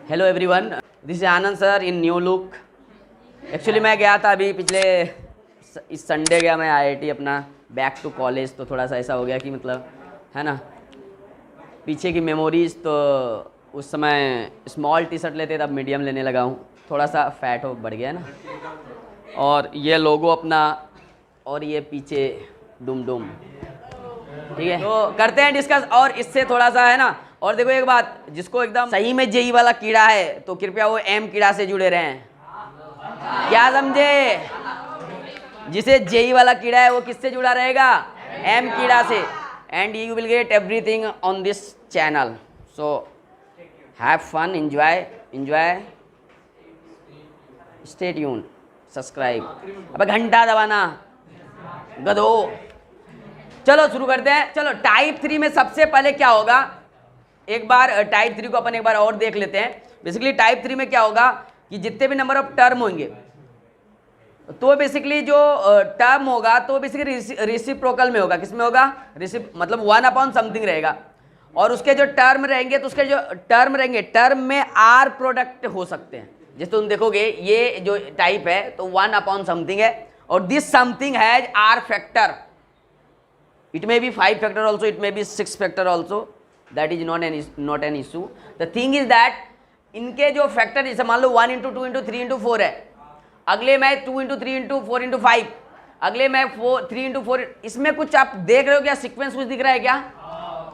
Hello everyone, this is Anand sir in new look. Actually मैं गया था अभी पिछले इस संडे गया मैं IIT अपना बैक टू कॉलेज, तो थोड़ा सा ऐसा हो गया कि मतलब है ना पीछे की मेमोरीज। तो उस समय स्मॉल टी शर्ट लेते तब मीडियम लेने लगा हूँ, थोड़ा सा फैट हो बढ़ गया है ना। और ये लोगो अपना और ये पीछे डुम डुम, ठीक है। तो करते हैं डिस्कस और इससे थोड़ा सा है ना। और देखो एक बात, जिसको एकदम सही में जेई वाला कीड़ा है तो कृपया वो एम कीड़ा से जुड़े रहें, क्या समझे। जिसे जेई वाला कीड़ा है वो किससे जुड़ा रहेगा, एम कीड़ा से। And you will get everything on this channel, so have fun, enjoy, stay tune, subscribe. अब घंटा दबाना गधो। चलो शुरू करते हैं। चलो टाइप 3 में सबसे पहले क्या होगा, एक बार टाइप 3 को अपन एक बार और देख लेते हैं। बेसिकली टाइप 3 में क्या होगा कि जितने भी नंबर ऑफ टर्म होंगे तो बेसिकली जो टर्म होगा तो बेसिकली रेसिप्रोकल में होगा। किस में होगा, मतलब 1 समथिंग रहेगा। और उसके जो टर्म रहेंगे तो उसके जो टर्म रहेंगे टर्म में आर प्रोडक्ट हो सकते हैं। जैसे तुम देखोगे ये जो टाइप है तो 1 समथिंग है और this something has R factor. It may be 5 factor also, it may be 6 factor also, that is not an issue. The thing is that इनके जो फैक्टर, जैसे मान लो 1 into 2 into 3 into 4 है, अगले में 2 into 3 into 4 into 5, अगले में 3 into 4। इसमें कुछ आप देख रहे हो क्या, सीक्वेंस कुछ दिख रहा है क्या,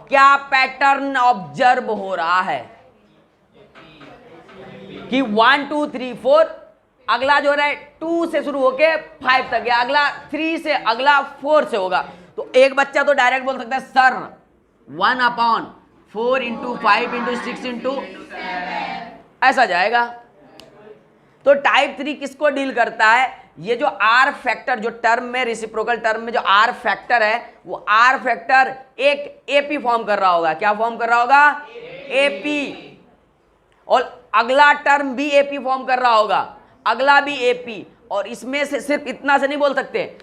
क्या पैटर्न ऑब्जर्व हो रहा है कि 1 2 3 4, अगला जो रहा है 2 से शुरू होके 5 तक गया, अगला 3 से, अगला 4 से होगा। तो एक बच्चा तो डायरेक्ट बोल सकता है सर 1/4 into 5 into 6 into ऐसा जाएगा। तो टाइप 3 किसको डील करता है, ये जो आर फैक्टर, जो टर्म में रेसिप्रोकल टर्म में जो आर फैक्टर है वो आर फैक्टर एक एपी फॉर्म कर रहा होगा। क्या फॉर्म कर रहा होगा, एपी। और अगला टर्म भी एपी फॉर्म कर रहा होगा, अगला भी एपी। और इसमें से सिर्फ इतना से नहीं बोल सकते,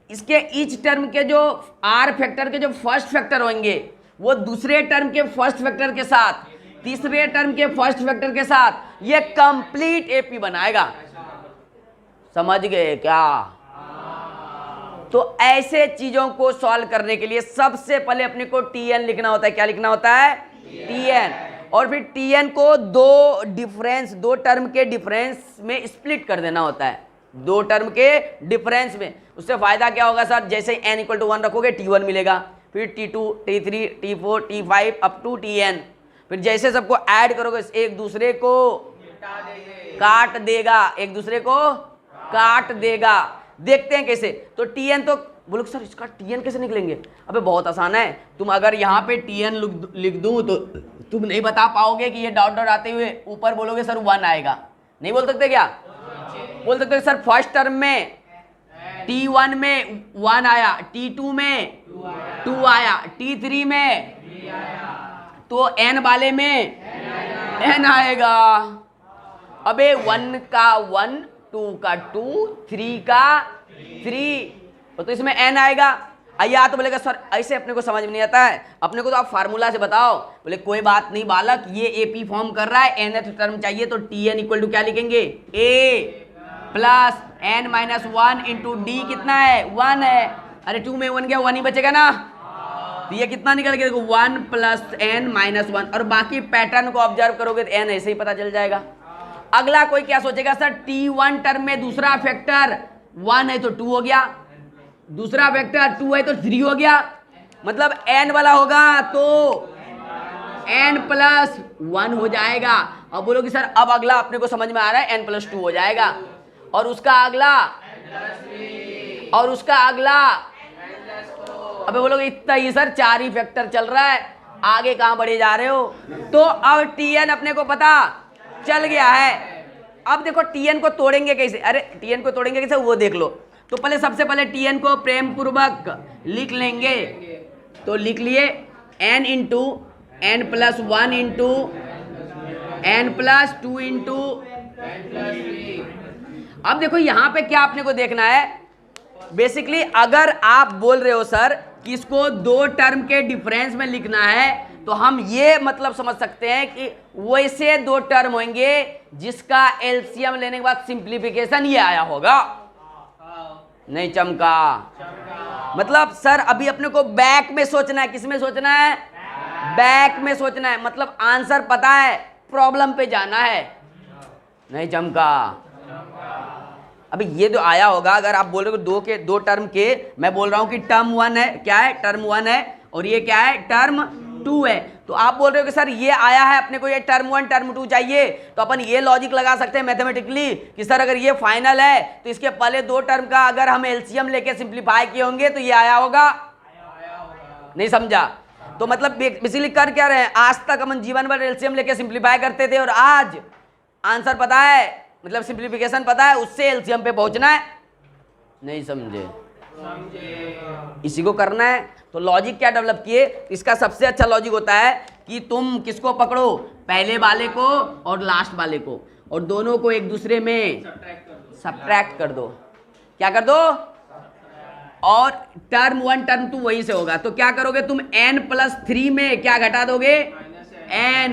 इसके ईच टर्म के जो आर फैक्टर के जो फर्स्ट फैक्टर होंगे वो दूसरे टर्म के फर्स्ट फैक्टर के साथ, तीसरे टर्म के फर्स्ट फैक्टर के साथ ये कंप्लीट एपी बनाएगा। समझ गए क्या। तो ऐसे चीजों को सॉल्व करने के लिए सबसे पहले अपने को टीएन लिखना होता है। क्या लिखना होता है, टीएन। और फिर टीएन को दो टर्म के डिफरेंस में स्प्लिट कर देना होता है, 2 टर्म के डिफरेंस में। उससे फायदा क्या होगा सर, जैसे n = 1 रखोगे T1 मिलेगा, फिर T2 T3 T4 T5 up to Tn। फिर जैसे सबको ऐड करोगे एक दूसरे को काट देगा, एक दूसरे को काट देगा। देखते हैं कैसे। तो Tn तो बोलो सर इसका Tn कैसे निकलेंगे, अबे बहुत आसान है। तुम अगर यहाँ पे Tn लिख दूं तो तुम नहीं बता पाओगे कि ये डॉट डॉट आते हुए ऊपर बोलोगे सर 1 आएगा। नहीं बोल सकते क्या, बोल सकते हैं सर फर्स्ट टर्म में T1 में 1 आया, T2 में 2 आया, T3 में तो n वाले में n आएगा। अबे 1 का 1, 2 का 2, 3 का 3, तो इसमें n आएगा। या तो बोलेगा सर ऐसे अपने को समझ में नहीं आता है, अपने को तो आप फार्मूला से बताओ। बोले कोई बात नहीं बालक, ये एपी फॉर्म कर रहा है, nth टर्म चाहिए तो Tn = क्या लिखेंगे, a plus n-1 into D कितना है, 1 है। अरे 2 में 1 गया, 1 ही बचेगा ना। तो ये कितना निकल गया, देखो 1 + n-1। और बाकी पैटर्न को ऑब्जर्व करोगे तो n ऐसे ही पता चल जाएगा। अगला कोई क्या सोचेगा सर, T1 टर्म में दूसरा फैक्टर 1 है तो 2 हो गया, दूसरा फैक्टर 2 है तो 3 हो गया, मतलब n वाला होगा तो n+1 हो जाएगा। अब बोलोगे सर अब अगला अपने को समझ में आ रहा है, n+2 हो जाएगा। और उसका अगला और उसका अगला, अबे बोलोगे इतना ही सर 4 ही फैक्टर चल रहा है, आगे कहां बढ़े जा रहे हो। तो अब Tn अपने को पता चल गया है। अब देखो Tn को तोड़ेंगे कैसे, अरे Tn को तोड़ेंगे कैसे वो देख लो। तो पहले सबसे पहले Tn को प्रेम पूर्वक लिख लेंगे। तो लिख लिए n into n+1 into n+2 into. अब देखो यहां पे क्या अपने को देखना है, बेसिकली अगर आप बोल रहे हो सर कि इसको 2 टर्म के डिफरेंस में लिखना है तो हम ये मतलब समझ सकते हैं कि वैसे दो टर्म होंगे जिसका एलसीएम लेने के बाद सिंप्लीफिकेशन ये आया होगा। नहीं चमका? मतलब सर अभी अपने को बैक में सोचना है। किस में सोचना है? बैक में सोचना है। मतलब आंसर पता है, प्रॉब्लम पे जाना है। नहीं चमका? अभी ये जो आया होगा, अगर आप बोल रहे हो दो टर्म के, मैं बोल रहा हूं कि टर्म 1 है, क्या है? टर्म 1 है, और ये क्या है? टर्म 2 है। तो आप बोल रहे हो कि सर ये आया है, अपने को ये टर्म 1 टर्म 2 चाहिए, तो अपन ये लॉजिक लगा सकते हैं मैथमेटिकली कि सर अगर ये फाइनल है तो इसके पहले दो टर्म का अगर हम एलसीएम लेके सिंप्लीफाई किए होंगे तो ये आया होगा। नहीं समझा? तो मतलब बेसिकली कर क्या रहे हैं, आज तक हम जीवन भर एलसीएम लेके सिंप्लीफाई करते थे, और आज आंसर पता है, मतलब सिंप्लीफिकेशन पता है, उससे एलसीएम पे पहुंचना है। नहीं समझे? इसी को करना है। तो लॉजिक क्या डेवलप किए? इसका सबसे अच्छा लॉजिक होता है कि तुम किसको पकड़ो, पहले वाले को और लास्ट वाले को, और दोनों को एक दूसरे में सब्ट्रैक्ट कर दो। क्या कर दो? और टर्म 1 टर्म 2 वहीं से होगा। तो क्या करोगे तुम? n+3 में क्या घटा दोगे? n।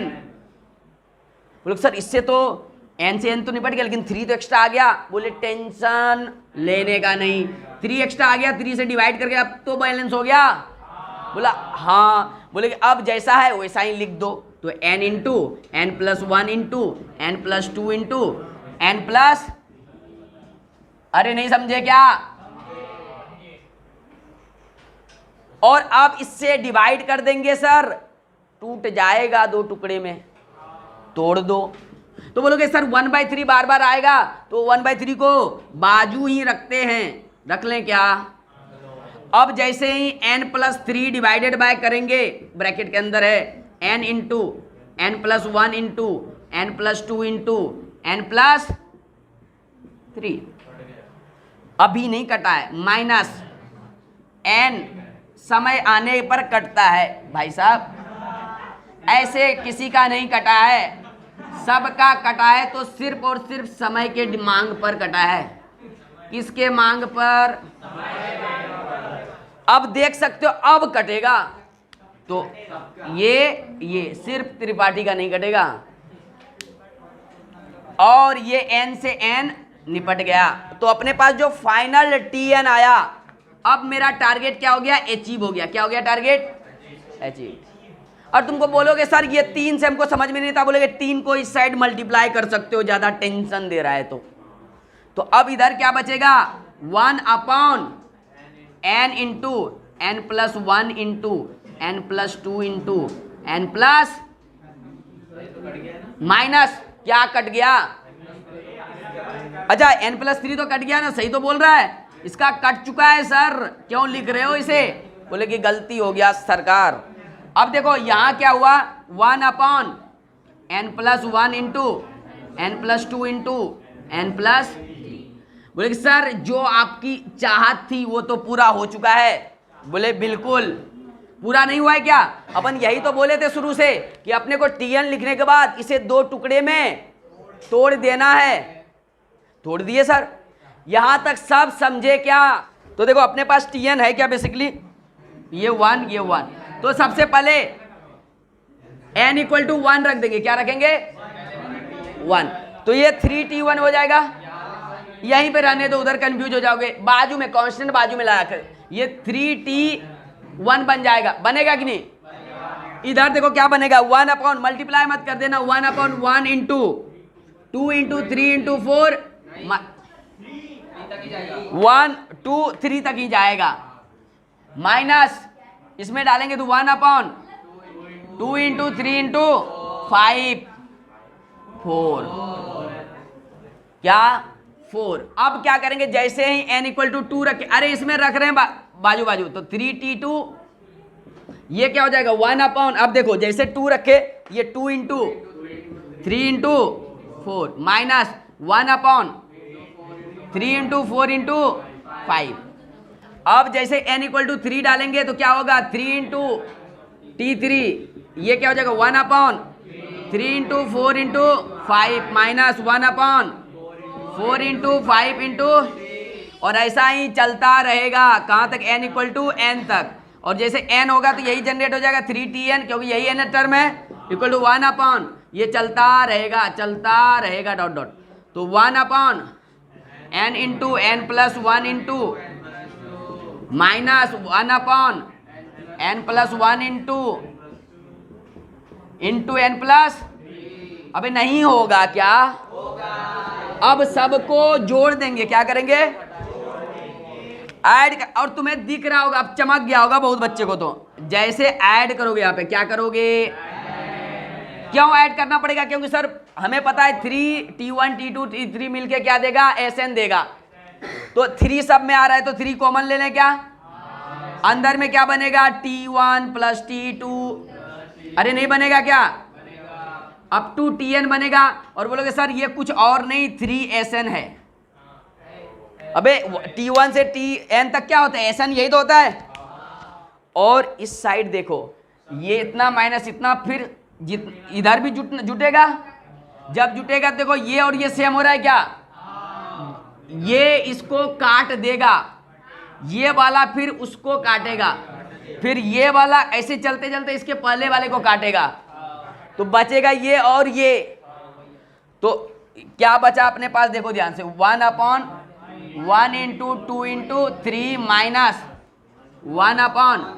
बोलो सर इससे तो n से n तो निपट गया, लेकिन 3 तो एक्स्ट्रा आ गया। बोले टेंशन लेने का नहीं, 3 एक्स्ट्रा आ गया, 3 से डिवाइड करके अब तो बैलेंस हो गया। बोला हाँ। बोले कि अब जैसा है वैसा ही लिख दो। तो n into n+1 into n+2 into n+, अरे नहीं समझे क्या? और अब इससे डिवाइड कर देंगे सर, टूट जाएगा दो टुकड़े में, तोड़ दो। तो बोलोगे सर 1/3 बार बार आएगा, तो 1/3 को बाजू ही रखते हैं, रख लें क्या? अब जैसे ही n+3 डिवाइडेड बाय करेंगे, ब्रैकेट के अंदर है n into n+1 into n+2 into n+3, अभी नहीं कटा है, माइनस n समय आने पर कटता है। भाई साहब ऐसे किसी का नहीं कटा है, सबका कटा है, तो सिर्फ और सिर्फ समय के मांग पर कटा है। किसके मांग पर? अब देख सकते हो अब कटेगा। तो ये सिर्फ त्रिपाठी का नहीं कटेगा, और ये n से n निपट गया। तो अपने पास जो फाइनल tn आया, अब मेरा टारगेट क्या हो गया? अचीव हो गया। क्या हो गया? Target achieve. और तुमको बोलोगे सर ये 3 से हमको समझ में नहीं था, बोलोगे 3 को इस साइड मल्टीप्लाई कर सकते हो, ज्यादा टेंशन दे रहा है तो अब इधर क्या बचेगा? 1/n into n+1 into n+2 into n+, minus क्या कट गया? अच्छा n+3 तो कट गया ना, सही तो बोल रहा है। इसका कट चुका है सर, क्यों लिख रहे हो इसे? बोले कि गलती हो गया सरकार। अब देखो यहां क्या हुआ? 1/n+1 into n+2 into n+, बोले कि सर जो आपकी चाहत थी वो तो पूरा हो चुका है। बोले बिल्कुल पूरा नहीं हुआ है। क्या अपन यही तो बोले थे शुरू से कि अपने को tn लिखने के बाद इसे दो टुकड़े में तोड़ देना है। तोड़ दिए सर, यहां तक सब समझे क्या? तो देखो अपने पास tn है क्या? बेसिकली ये 1 ये 1, तो सबसे पहले n = 1 रख देंगे। क्या रखेंगे? 1। तो ये 3t1 हो जाएगा। यहीं पे रहने दो, उधर कंफ्यूज हो जाओगे। बाजू में कांस्टेंट बाजू में लगा कर ये 3t1 बन जाएगा। बनेगा कि नहीं? इधर देखो क्या बनेगा? 1/, मल्टीप्लाई मत कर देना, 1/1 इंटू 2 इंटू 3 इंटू 4, 1 2 3 तक ही जाएगा। माइनस इसमें डालेंगे तो 1/2 इंटू 3 इंटू 5 4, क्या 4। अब क्या करेंगे? जैसे ही n = 2 रखे, अरे इसमें रख रहे हैं बाजू बाजू, तो 3t2 ये क्या हो जाएगा? 1/, अब देखो जैसे 2 रखे, ये 2 into 3 into 4 minus 1/3 into 4 into 5। अब जैसे n = 3 डालेंगे तो क्या होगा? 3 इंटू t3, ये क्या हो जाएगा? 1/3 into 4 into 5 minus 1/4 into 5 into, और ऐसा ही चलता रहेगा। कहाँ तक? n = n तक। और जैसे n होगा तो यही जनरेट हो जाएगा 3tn, क्योंकि यही n टर्म है, इक्वल टू 1 अपॉन, ये चलता रहेगा डॉट डॉट, तो 1 upon n into n plus 1 into minus 1 upon n plus 1 into n plus, अबे नहीं होगा क्या? अब सबको जोड़ देंगे, क्या करेंगे? ऐड, और तुम्हें दिख रहा होगा, अब चमक गया होगा बहुत बच्चे को, तो जैसे ऐड करोगे यहाँ पे क्या करोगे? क्यों ऐड करना पड़ेगा? क्योंकि सर हमें पता है 3t1 t2 t3 मिलके क्या देगा? Sn देगा। तो 3 सब में आ रहा है तो 3 कॉमन ले लें, क्या अंदर में क्या बनेगा? t1 प्लस t2, अरे नहीं बनेगा क्या? अप टू tn बनेगा। और बोलोगे सर ये कुछ और नहीं 3Sn है। अबे t1 से tn तक क्या होता है? Sn यही तो होता है। और इस साइड देखो, ये इतना माइनस इतना, फिर इधर भी जुटेगा। जब जुटेगा देखो ये और ये सेम हो रहा है क्या? ये इसको काट देगा, ये वाला फिर उसको काटेगा, फिर ये वाला ऐसे चलते चलते इसके पहले वाले को काटेगा, तो बचेगा ये और ये। तो क्या बचा अपने पास? देखो ध्यान से, 1 upon 1 into 2 into 3 minus 1 upon,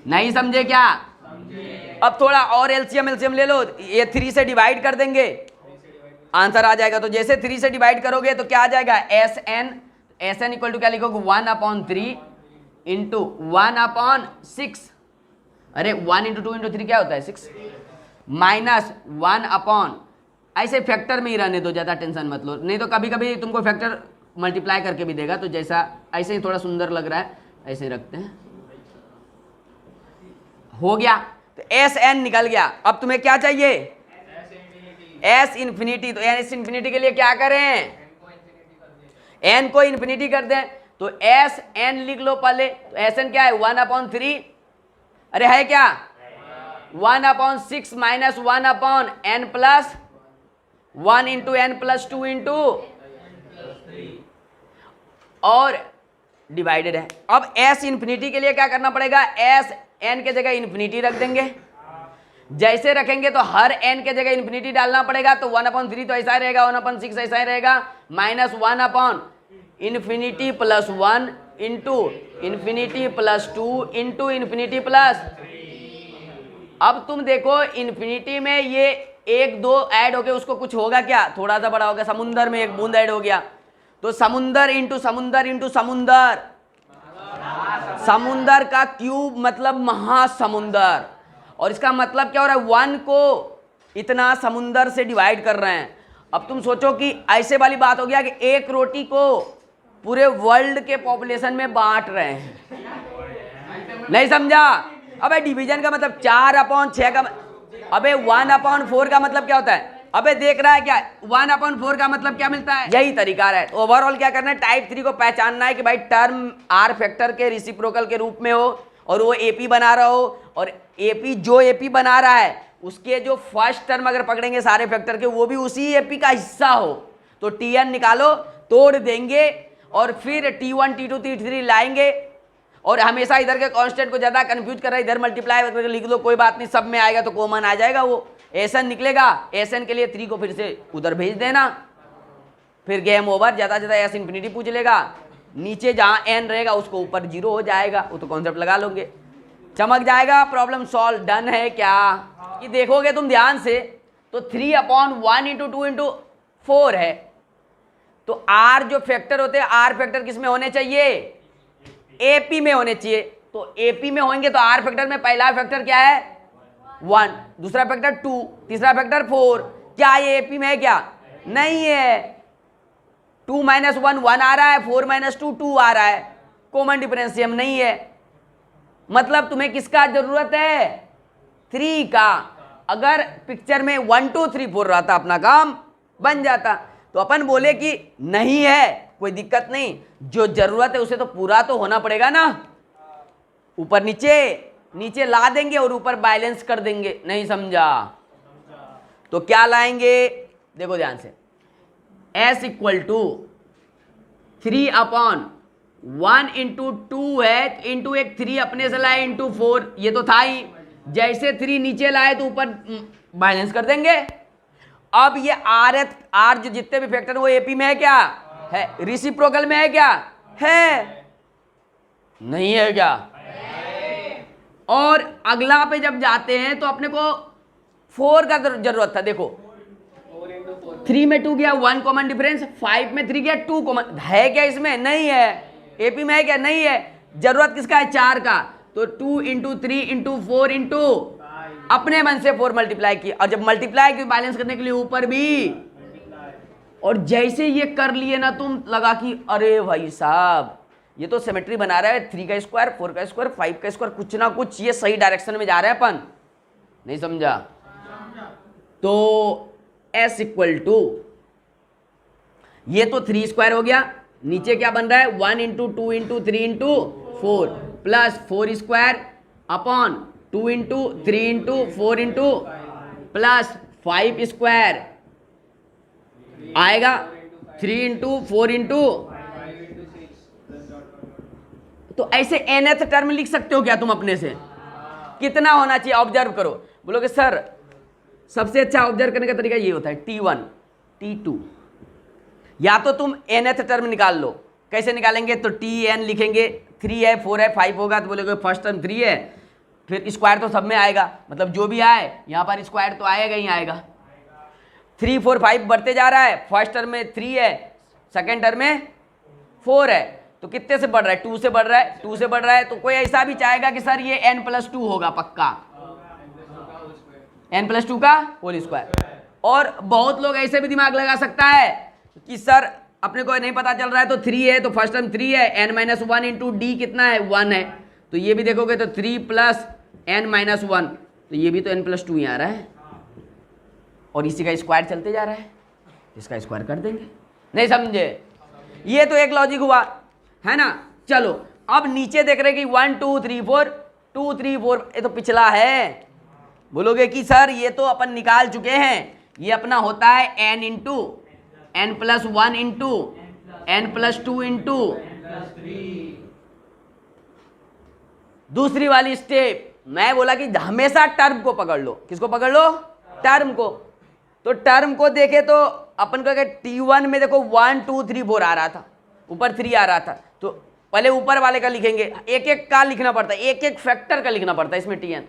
नहीं समझे क्या? अब थोड़ा और एलसीएम ले लो, ये 3 से डिवाइड कर देंगे, आंसर आ जाएगा। तो जैसे 3 से डिवाइड करोगे तो क्या आ जाएगा? Sn इक्वल टू क्या लिखोगे? 1 अपॉन 3 इंटू 1 अपॉन 6, अरे 1 इंटू 2 इंटू 3 क्या होता है? 6, माइनस 1 अपॉन, ऐसे फैक्टर में ही रहने दो, ज़्यादा टेंशन मत लो, नहीं तो कभी कभी तुमको फैक्टर मल्टीप्लाई करके भी देगा, तो जैसा ऐसे ही थोड़ा सुंदर लग रहा है ऐसे ही रखते हैं। हो गया, तो Sn निकल गया। अब तुम्हें क्या चाहिए? S infinity. तो S इन्फिनिटी के लिए क्या करें? n को इन्फिनिटी कर दें, तो Sn लिख लो पहले। तो Sn क्या है? 1 अपॉन 3, अरे है क्या? 1 upon 6 minus 1 upon n plus 1 into n plus 2 into, और डिवाइडेड है। अब S इन्फिनिटी के लिए क्या करना पड़ेगा? S n के जगह इन्फिनिटी रख देंगे। जैसे रखेंगे तो हर n के जगह इन्फिनिटी डालना पड़ेगा, तो 1 अपॉन 3 तो ऐसा ही रहेगा, 1 अपॉन 6 ऐसा ही रहेगा, minus 1 upon infinity plus 1 into infinity plus 2 into infinity plus. अब तुम देखो इन्फिनिटी में ये 1 2 ऐड हो गए, उसको कुछ होगा क्या? थोड़ा सा बड़ा हो गया, समुंदर में 1 बूंद ऐड हो गया, तो समुंदर इंटू समुंदर इंटू समुंदर, समुंदर का क्यूब मतलब महासमुंदर। और इसका मतलब क्या हो रहा है? 1 को इतना समुंदर से डिवाइड कर रहे हैं। अब तुम सोचो कि ऐसे वाली बात हो गया कि एक रोटी को पूरे वर्ल्ड के पॉपुलेशन में बांट रहे हैं, नहीं समझा? अबे डिवीजन का मतलब 4 अपॉन 6 का, अबे 1 अपॉन 4 का मतलब क्या होता है? अबे देख रहा है क्या? 1 अपॉन 4 का मतलब क्या मिलता है? यही तरीका है। तो ओवरऑल क्या करना है? टाइप 3 को पहचानना है कि भाई टर्म आर फैक्टर के रेसिप्रोकल के रूप में हो, और वो एपी बना रहा हो, और एपी जो एपी बना रहा है उसके जो फर्स्ट टर्म अगर पकड़ेंगे सारे फैक्टर के, वो भी उसी एपी का हिस्सा हो, तो टीएन निकालो, तोड़ देंगे, और फिर टी1 टी2 टी3 लाएंगे। और हमेशा इधर के कांस्टेंट को ज़्यादा कंफ्यूज कर रहा है, इधर मल्टीप्लाई करके लिख लो, कोई बात नहीं, सब में आएगा तो कॉमन आ जाएगा, वो एसन निकलेगा। एसन के लिए 3 को फिर से उधर भेज देना, फिर गेम ओवर। ज़्यादा ज़्यादा एस इन्फिनिटी पूछ लेगा, नीचे जहाँ एन रहेगा उसको ऊपर 0 हो जाएगा, वो तो कॉन्सेप्ट लगा लोगे, चमक जाएगा, प्रॉब्लम सॉल्व। डन है क्या? कि देखोगे तुम ध्यान से तो 3 अपॉन 1 इंटू 2 इंटू 4 है, तो आर जो फैक्टर होते हैं, आर फैक्टर किस में होने चाहिए? एपी में होने चाहिए। तो एपी में होंगे तो आर फैक्टर में पहला फैक्टर क्या है? 1, दूसरा फैक्टर 2, तीसरा फैक्टर 4। क्या ये एपी में है क्या? नहीं है। 2 माइनस 1 1 आ रहा है, 4 माइनस 2 2 आ रहा है, कॉमन डिफरेंशियम नहीं है। मतलब तुम्हें किसका जरूरत है? 3 का। अगर पिक्चर में 1 2 3 4 रहता अपना काम बन जाता, तो अपन बोले कि नहीं है, कोई दिक्कत नहीं, जो जरूरत है उसे तो पूरा तो होना पड़ेगा ना, ऊपर नीचे नीचे ला देंगे और ऊपर बैलेंस कर देंगे। नहीं समझा? तो क्या लाएंगे? देखो ध्यान से, S equal to 3 upon 1 into 2 है, इंटू एक 3 अपने से लाए इंटू 4, ये तो था ही। जैसे 3 नीचे लाए तो ऊपर बैलेंस कर देंगे। अब ये आर जो जितने भी फैक्टर वो एपी में है क्या है, रिसिप्रोकल में है क्या है, नहीं है क्या। और अगला पे जब जाते हैं तो अपने को 4 का जरूरत था। देखो 3 में 2 गया 1 कॉमन डिफरेंस, 5 में 3 गया 2 कॉमन, है क्या इसमें, नहीं है। एपी में है क्या, नहीं है। जरूरत किसका है, 4 का। तो 2 इंटू 3 इंटू 4 इंटू अपने मन से 4 मल्टीप्लाई किया, और जब मल्टीप्लाई की बैलेंस करने के लिए ऊपर भी। और जैसे ये कर लिए ना तुम, लगा कि अरे भाई साहब ये तो सिमेट्री बना रहा है, 3 का स्क्वायर 4 का स्क्वायर 5 का स्क्वायर, कुछ ना कुछ ये सही डायरेक्शन में जा रहा है अपन, नहीं समझा। तो S इक्वल टू, ये तो 3 स्क्वायर हो गया, नीचे क्या बन रहा है 1 into 2 into 3 into 4 plus 4 square upon 2 into 3 into 4 into plus 5 square आएगा 3 इंटू 4 इंटू। तो ऐसे nth टर्म लिख सकते हो क्या तुम अपने से, कितना होना चाहिए ऑब्जर्व करो। बोलोगे सर सबसे अच्छा ऑब्जर्व करने का तरीका ये होता है T1 T2, या तो तुम nth टर्म निकाल लो। कैसे निकालेंगे, तो Tn लिखेंगे, 3 है 4 है 5 होगा तो बोलोगे फर्स्ट टर्म 3 है, फिर स्क्वायर तो सब में आएगा, मतलब जो भी आए यहाँ पर स्क्वायर तो आएगा ही आएगा। 3 4 5 बढ़ते जा रहा है, फर्स्ट टर्म में 3 है, सेकेंड टर्म में 4 है, तो कितने से बढ़ रहा है, 2 से बढ़ रहा है, 2 से बढ़ रहा है। तो कोई ऐसा भी चाहेगा कि सर ये n+2 होगा पक्का, n+2 का होल स्क्वायर। और बहुत लोग ऐसे भी दिमाग लगा सकता है कि सर अपने को नहीं पता चल रहा है तो 3 है तो फर्स्ट टर्म 3 है, n-1 इंटू डी कितना है 1 है, तो ये भी देखोगे तो 3 प्लस n-1, तो ये भी तो n+2 ही आ रहा है, और इसी का स्क्वायर चलते जा रहा है, इसका स्क्वायर कर देंगे। नहीं समझे, ये तो एक लॉजिक हुआ है ना। चलो अब नीचे देख रहे कि 1 2 3 4 2 3 4, ये तो पिछला है। बोलोगे कि सर ये तो अपन निकाल चुके हैं, ये अपना होता है n into n+1 into n+2 into दूसरी वाली स्टेप। मैं बोला कि हमेशा टर्म को पकड़ लो, किसको पकड़ लो, टर्म को। तो टर्म को देखे तो अपन को T1 में देखो 1 2 3 4 आ रहा था, ऊपर 3 आ रहा था, तो पहले ऊपर वाले का लिखेंगे, एक एक का लिखना पड़ता है, एक एक फैक्टर का लिखना पड़ता है इसमें Tn।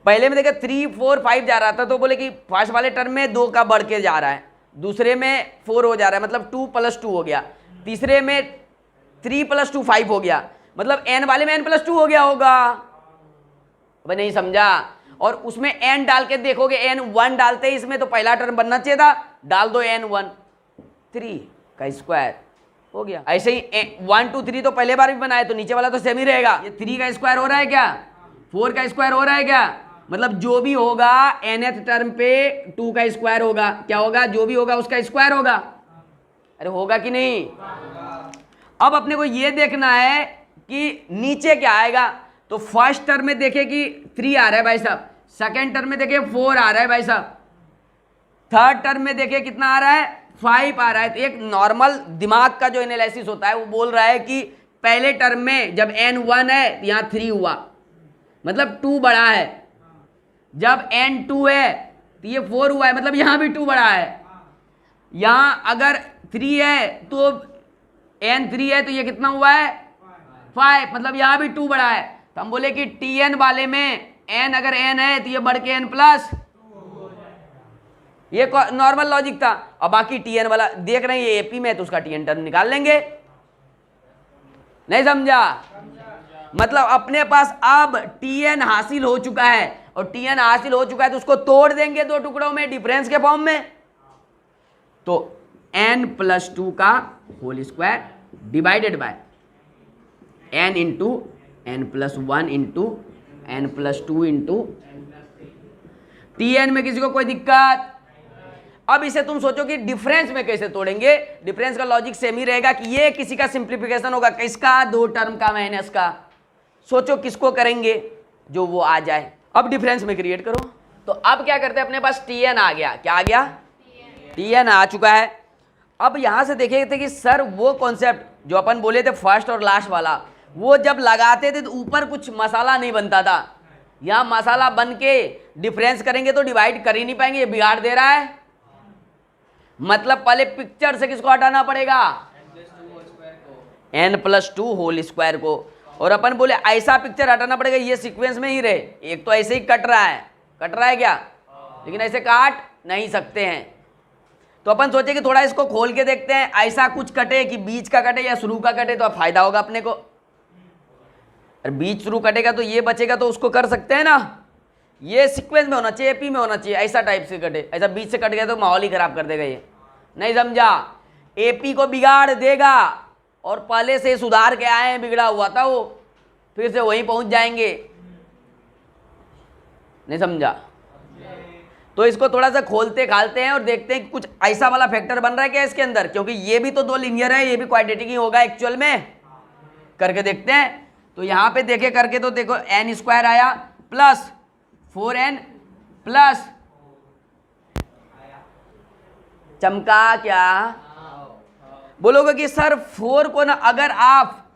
पहले में देखा 3 4 5 जा रहा था, तो बोले कि फर्स्ट वाले टर्म में 2 का बढ़ के जा रहा है, दूसरे में 4 हो जा रहा है, मतलब 2 + 2 हो गया, तीसरे में 3 + 2 5 हो गया, मतलब n वाले में n+2 हो गया होगा। अब नहीं समझा। और उसमें n डाल के देखोगे, n1 डालते ही इसमें तो पहला टर्म बनना चाहिए था, डाल दो n1, 3 का स्क्वायर हो गया। ऐसे ही 1 2 3 तो पहले बार भी बनाए, तो नीचे वाला तो सेम ही रहेगा। ये 3 का स्क्वायर हो रहा है क्या, 4 का स्क्वायर हो रहा है क्या, मतलब जो भी होगा nth टर्म पे 2 का स्क्वायर होगा, क्या होगा, जो भी होगा उसका स्क्वायर होगा। अरे होगा कि नहीं। अब अपने को ये देखना है कि नीचे क्या आएगा। तो फर्स्ट टर्म में देखे कि 3 आ रहा है भाई साहब, सेकेंड टर्म में देखे 4 आ रहा है भाई साहब, थर्ड टर्म में देखे कितना आ रहा है 5 आ रहा है। तो एक नॉर्मल दिमाग का जो एनालिसिस होता है वो बोल रहा है कि पहले टर्म में जब n1 है तो यहाँ 3 हुआ, मतलब 2 बड़ा है, जब n2 है तो ये 4 हुआ है, मतलब यहाँ भी 2 बड़ा है। यहाँ अगर 3 है तो n3 है तो ये कितना हुआ है 5, मतलब यहाँ भी 2 बड़ा है। तो हम बोले कि Tn वाले में n अगर n है तो ये बढ़ के n+, ये नॉर्मल लॉजिक था। अब बाकी Tn वाला देख रहे हैं ये एपी में, तो उसका Tn टर्म निकाल लेंगे। नहीं समझा, मतलब अपने पास अब Tn हासिल हो चुका है, और Tn हासिल हो चुका है तो उसको तोड़ देंगे 2 टुकड़ों में डिफरेंस के फॉर्म में। तो n+2 का whole square divided by n into n+1 into n+2 into Tn में किसी को कोई दिक्कत। अब इसे तुम सोचो कि डिफरेंस में कैसे तोड़ेंगे। डिफरेंस का लॉजिक सेम ही रहेगा कि ये किसी का सिंप्लीफिकेशन होगा, किसका, 2 टर्म का माइनस का। सोचो किसको करेंगे, जो वो आ जाए। अब डिफरेंस में क्रिएट करो। तो अब क्या करते हैं, अपने पास Tn आ गया, क्या आ गया, Tn आ चुका है। अब यहां से देखे थे कि सर वो कॉन्सेप्ट जो अपन बोले थे फर्स्ट और लास्ट वाला, वो जब लगाते थे तो ऊपर कुछ मसाला नहीं बनता था। यहाँ मसाला बन के डिफरेंस करेंगे तो डिवाइड कर ही नहीं पाएंगे, ये बिगाड़ दे रहा है। मतलब पहले पिक्चर से किसको हटाना पड़ेगा, n+2 होल स्क्वायर को। और अपन बोले ऐसा पिक्चर हटाना पड़ेगा ये सीक्वेंस में ही रहे। एक तो ऐसे ही कट रहा है क्या, लेकिन ऐसे काट नहीं सकते हैं। तो अपन सोचे कि थोड़ा इसको खोल के देखते हैं, ऐसा कुछ कटे कि बीच का कटे या शुरू का कटे, तो अब फायदा होगा अपने को। और बीच शुरू कटेगा तो ये बचेगा, तो उसको कर सकते हैं ना। ये सीक्वेंस में होना चाहिए, एपी में होना चाहिए, ऐसा टाइप से कटे। ऐसा बीच से कट गया तो माहौल ही खराब कर देगा ये, नहीं समझा। एपी को बिगाड़ देगा, और पहले से सुधार के आए हैं, बिगड़ा हुआ था वो, फिर से वहीं पहुंच जाएंगे, नहीं समझा। तो इसको थोड़ा सा खोलते खालते हैं और देखते हैं कि कुछ ऐसा वाला फैक्टर बन रहा है क्या इसके अंदर, क्योंकि ये भी तो दो लीनियर है, ये भी क्वाड्रेटिक ही होगा एक्चुअल में। करके देखते हैं। तो यहां पे देखे करके तो देखो n² आया प्लस 4n प्लस, चमका क्या, बोलोगे कि सर 4 को ना अगर आप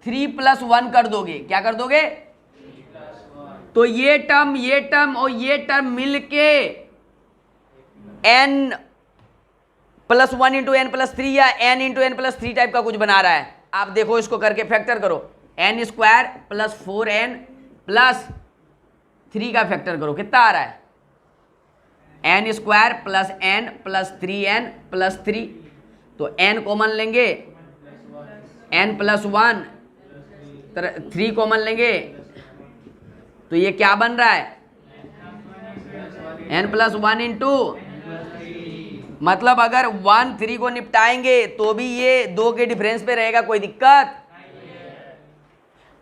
3+1 कर दोगे, क्या कर दोगे, तो ये टर्म और ये टर्म मिलके n+1 इंटू n+3 या n इंटू n+3 टाइप का कुछ बना रहा है। आप देखो इसको करके फैक्टर करो, n² प्लस 4n प्लस 3 का फैक्टर करो, कितना आ रहा है, n² plus n plus 3n plus 3। तो n कॉमन लेंगे, n+1, 3 कॉमन लेंगे, तो ये क्या बन रहा है, n+1 इंटू, मतलब अगर 1 3 को निपटाएंगे तो भी ये 2 के डिफरेंस पे रहेगा, कोई दिक्कत।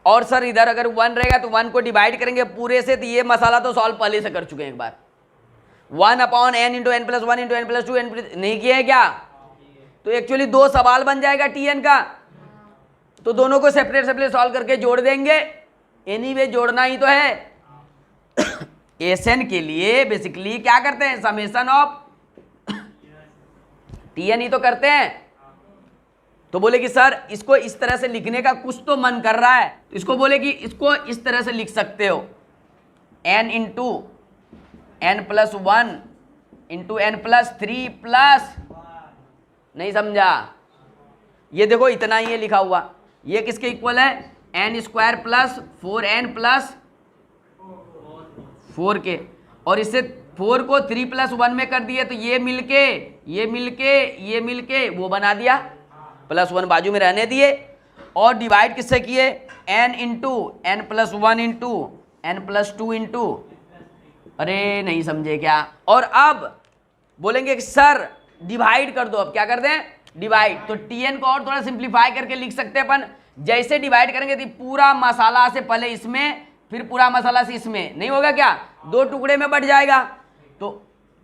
और सर इधर अगर 1 रहेगा तो 1 को डिवाइड करेंगे पूरे से, तो ये मसाला तो सॉल्व पहले से कर चुके हैं एक बार। 1/n into n+1 into n+2 नहीं किया है क्या। तो एक्चुअली 2 सवाल बन जाएगा tn का, तो दोनों को सेपरेट सेपरेट सॉल्व करके जोड़ देंगे। एनीवे जोड़ना ही तो है। एसएन के लिए बेसिकली क्या करते हैं, समेशन ऑफ tn ही तो करते हैं। तो बोले कि सर इसको इस तरह से लिखने का कुछ तो मन कर रहा है, तो इसको बोले कि इसको इस तरह से लिख सकते हो, n into n+1 into n+3 plus, नहीं समझा, ये देखो इतना ही है लिखा हुआ। ये किसके इक्वल है, n² प्लस 4n प्लस 4 के, और इससे 4 को 3+1 में कर दिए तो ये मिलके वो बना दिया, +1 बाजू में रहने दिए, और डिवाइड किससे किए, n into n+1 into n+2 into, अरे नहीं समझे क्या। और अब बोलेंगे कि सर डिवाइड कर दो, अब क्या कर दें, डिवाइड। तो tn को और थोड़ा सिंप्लीफाई करके लिख सकते हैं अपन, जैसे डिवाइड करेंगे तो पूरा मसाला से पहले इसमें, फिर पूरा मसाला से इसमें, नहीं होगा क्या, 2 टुकड़े में बढ़ जाएगा। तो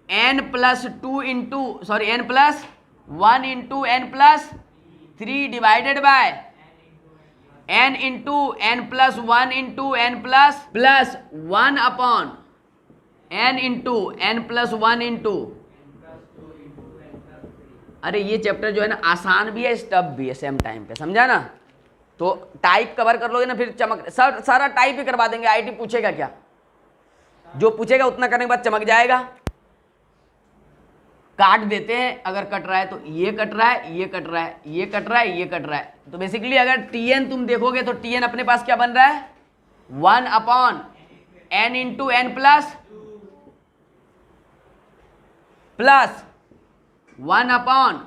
n+2 into n+1 into n+3 divided by n into n+1 into n+1 upon n into n+1 into, अरे ये चैप्टर जो है ना आसान भी है स्टफ भी है सेम टाइम पे, समझा ना। तो टाइप कवर कर लोगे ना फिर चमक, सारा टाइप ही करवा देंगे। आईटी पूछेगा क्या, जो पूछेगा उतना करने के बाद चमक जाएगा। काट देते हैं, अगर कट रहा है तो ये कट रहा है, ये कट रहा है, ये कट रहा है, ये कट रहा है। तो बेसिकली अगर tn तुम देखोगे तो tn अपने पास क्या बन रहा है, 1/n into n plus 1 upon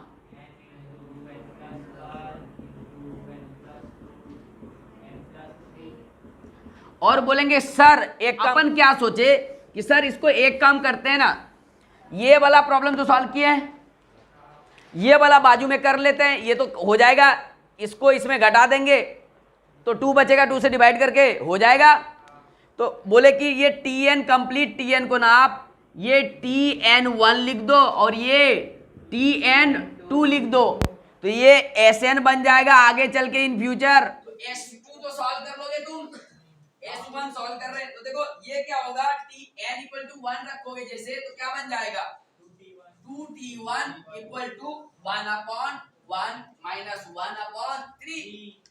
और बोलेंगे सर एक अपन क्या सोचे कि सर इसको एक काम करते हैं ना, ये वाला प्रॉब्लम तो सॉल्व किए हैं, ये वाला बाजू में कर लेते हैं, ये तो हो जाएगा, इसको इसमें घटा देंगे तो 2 बचेगा, 2 से डिवाइड करके हो जाएगा। तो बोले कि ये tn कंप्लीट, tn को ना आप ये tn1 लिख दो और ये tn2 लिख दो, तो ये sn बन जाएगा आगे चल के इन फ्यूचर। तो s2 तो सॉल्व कर लोगे तुम, s1 सॉल्व कर रहे हैं तो देखो ये क्या होगा, tn = 1 रखोगे जैसे, तो क्या बन जाएगा, 2t1 equal to 1/1 minus 1/3।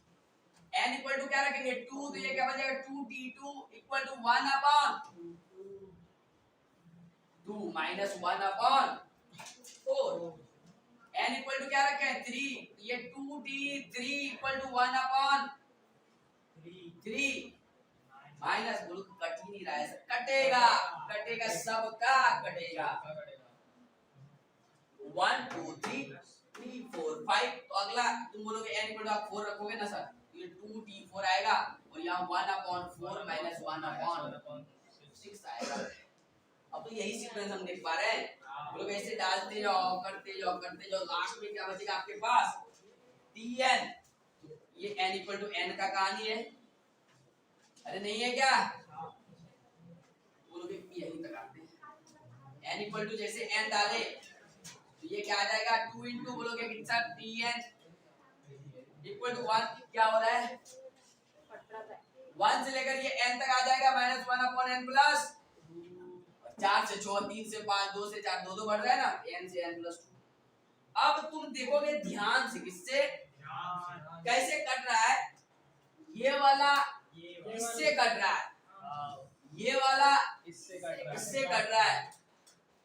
n equal to क्या रखेंगे 2, तो ये क्या बन जाएगा 2t2 equal to 1/2 minus 1/4। n equal to क्या रखे हैं 3, तो ये 2t3 इक्वल टू 1/3 माइनस, बोलो कट ही नहीं रहा है, कटेगा कटेगा सबका कटेगा। 1 2 3 3 4 5, तो अगला तुम बोलोगे n इक्वल टू आप 4 रखोगे ना सर, ये 2t4 आएगा और यहाँ 1/4 माइनस 1/6 आएगा। अब तो यही सीक्वेंस हम देख पा रहे हैं, बोलोगे ऐसे डालते जाओ करते जाओ करते जाओ, लास्ट में क्या बचेगा आपके पास tn। ये n इक्वल टू n का कहानी है, अरे नहीं है क्या, बोलोगे यही तक आते हैं। n इक्वल टू जैसे n डाले तो ये क्या आ जाएगा 2 इंटू, बोलोगे कितना tn इक्वल टू 1, क्या हो रहा है 1 से लेकर ये n तक आ जाएगा माइनस 1/n प्लस 4 से 6 3 से 5 2 से 4 2 बढ़ रहा है ना, n से n प्लस 2। अब तुम देखोगे ध्यान से किससे कैसे कट रहा है, ये वाला इससे कट रहा है, ये वाला इससे कट रहा है,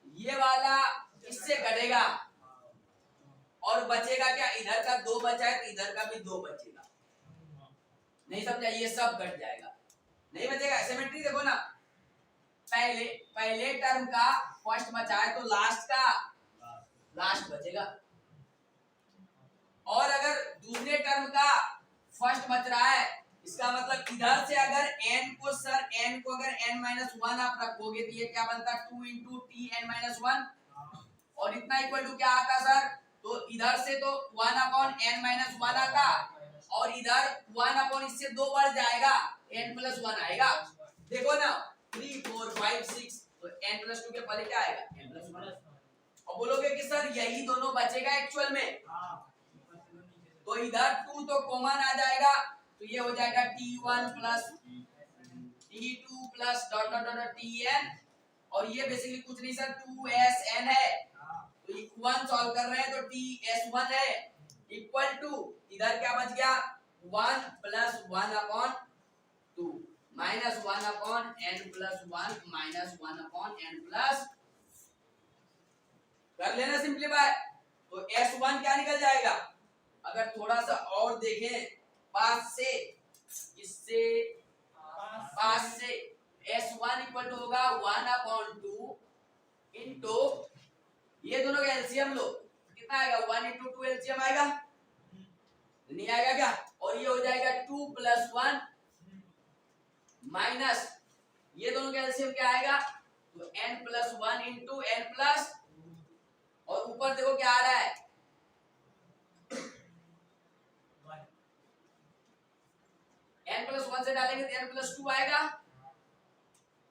ये वाला इससे कटेगा और बचेगा क्या, इधर का 2 बचा है तो इधर का भी 2 बचेगा। नहीं समझा, ये सब कट जाएगा, नहीं बचेगा। सिमेट्री देखो ना, पहले टर्म का फर्स्ट बचा है तो लास्ट का लास्ट बचेगा, और अगर दूसरे टर्म का फर्स्ट बच रहा है इसका मतलब इधर से अगर n को अगर n-1 आप रखोगे तो ये क्या बनता है 2 इंटू tn-1, और इतना इक्वल टू क्या आता सर, तो इधर से तो 1/n-1 आता और इधर 1/ इससे 2 बढ़ जाएगा n+1 आएगा। देखो ना 3 4 5 6, तो n+2 के पहले क्या आएगा n+1, और बोलोगे कि सर यही दोनों बचेगा एक्चुअल में, तो इधर 2 तो कॉमन आ जाएगा, तो ये हो जाएगा t1 plus t2 plus dot dot dot tn, और ये बेसिकली कुछ नहीं सर 2sn है, तो 1 सॉल्व कर रहे हैं तो ts1 है इक्वल टू इधर क्या बच गया 1 plus 1/2 minus 1/n+1 minus 1/n plus, कर लेना सिंप्लीफाई, तो s1 क्या निकल जाएगा, अगर थोड़ा सा और देखें पास से, इससे पास से s1 इक्वल टू होगा 1/2 इंटू ये दोनों का एलसीएम लो, कितना आएगा 1 इंटू 2 एलसीएम आएगा, नहीं आएगा क्या, और ये हो जाएगा 2 प्लस 1 माइनस ये दोनों का एलसीएम क्या आएगा, तो n+1 इंटू n प्लस, और ऊपर देखो क्या आ रहा है n+1 से डालेंगे तो n+2 आएगा,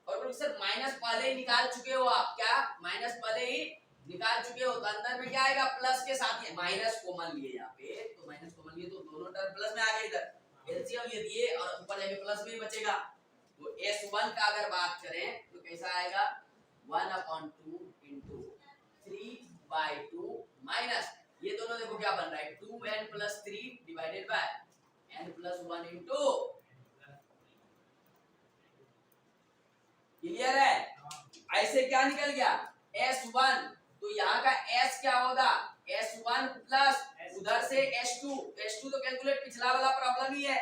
और सर माइनस पहले ही निकाल चुके हो आप, क्या माइनस पहले ही निकाल चुके हो, तो अंदर में क्या आएगा प्लस के साथ ही माइनस कॉमन लिए यहाँ पे, तो माइनस कॉमन लिए तो दोनों टर्म प्लस में आ गए, इधर एलसीएम ये दिए और ऊपर जाके प्लस में ही बचेगा। तो s1 का अगर बात करें तो कैसा आएगा 1/2 इंटू 3/2 माइनस ये दोनों देखो क्या बन रहा है 2n+3 divided by n+1 into, clear है, ऐसे क्या निकल गया s1, तो यहाँ का s क्या होगा s1 प्लस उधर से s2 तो कैलकुलेट पिछला वाला प्रॉब्लम ही है,